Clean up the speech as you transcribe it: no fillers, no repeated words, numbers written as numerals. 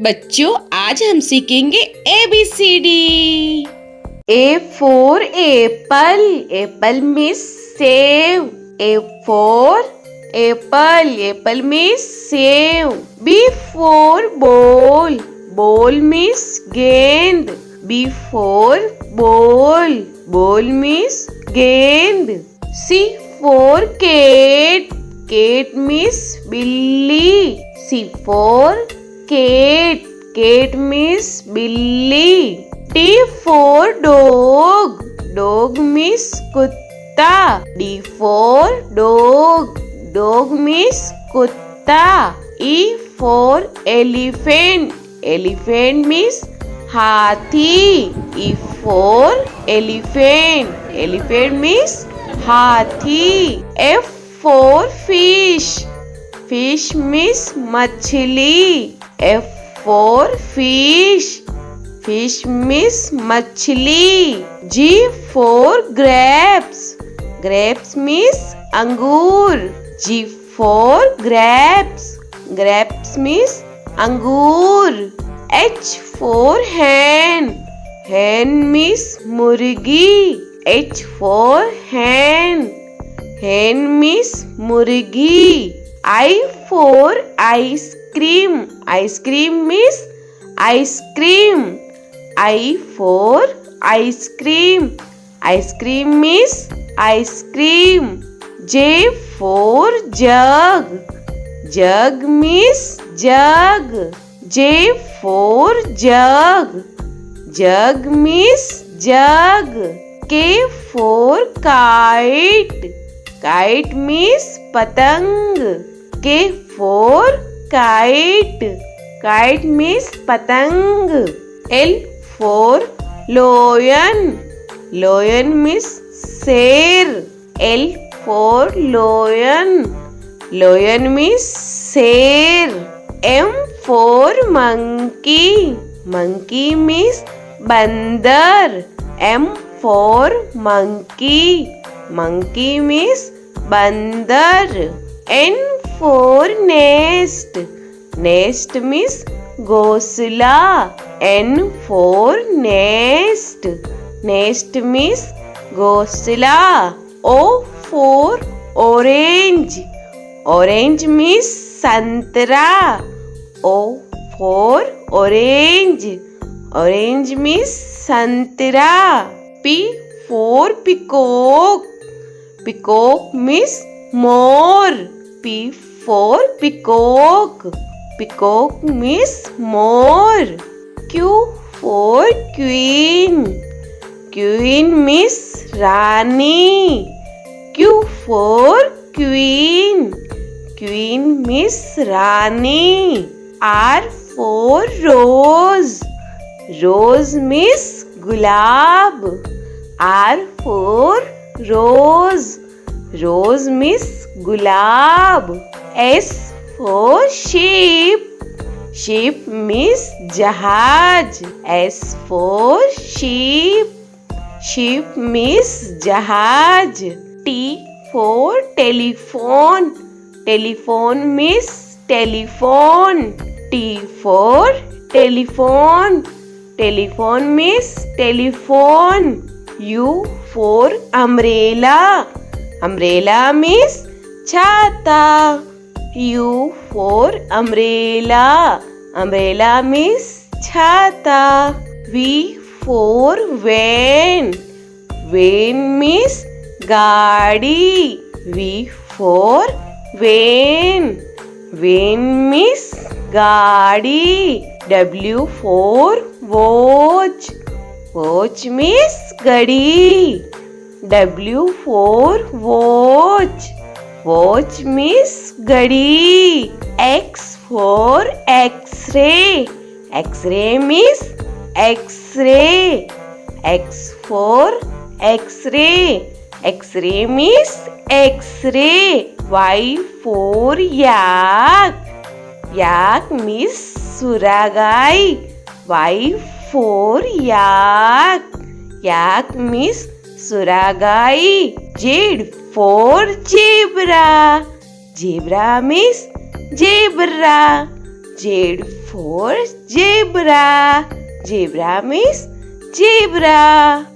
बच्चों आज हम सीखेंगे ABCD। A for apple. Apple means save. A for apple. Apple means save. B for ball. Ball means gend. B for ball. Ball means gend. C for cat. Cat means billy. C for cat. Cat means billy. D for dog. Dog means kutta. D for dog. Dog means kutta. E for elephant. Elephant means hathi. E for elephant. Elephant means hathi. F for fish. Fish means machli. F for fish. Fish means machli. G for grapes. Grapes means angur. G for grapes. Grapes means angur. H for hen. Hen means murgi. H for hen. Hen means murgi. I for ice cream. Ice cream means ice cream. I for ice cream. Ice cream means ice cream. J for jug. Jug means jug. J for jug. Jug means jug. K for kite. Kite means patang. K for kite. Kite means patang. L for lion. Lion means sher. L for lion. Lion means sher. M for monkey. Monkey means bandar. M for monkey. Monkey means bandar. N for nest. Nest means ghosla. N for nest. Nest means ghosla. O for orange. Orange means santra. O for orange. Orange means santra. P for peacock. Peacock means more. P for peacock. Peacock means more. Q for queen. Queen means Rani. Q for queen. Queen means Rani. R for rose. Rose means gulab. R for rose. Rose means gulab. S for sheep. Sheep means jahaj. S for sheep. Sheep means jahaj. T for telephone. Telephone means telephone. T for telephone. Telephone means telephone. U for umbrella. Umbrella means chhata. U for umbrella. Umbrella means chhata. V for van. Van means gaadi. V for van. Van means gaadi. W for watch. Watch means gadi. W for watch. Watch means gadi. X for X-ray. X-ray means X-ray. X for X-ray. X-ray means X-ray. Y for yak. Yak means suragai. Y for yak. Yak means suragai. Z for zebra. Zebra means zebra. Z for zebra. Zebra means zebra.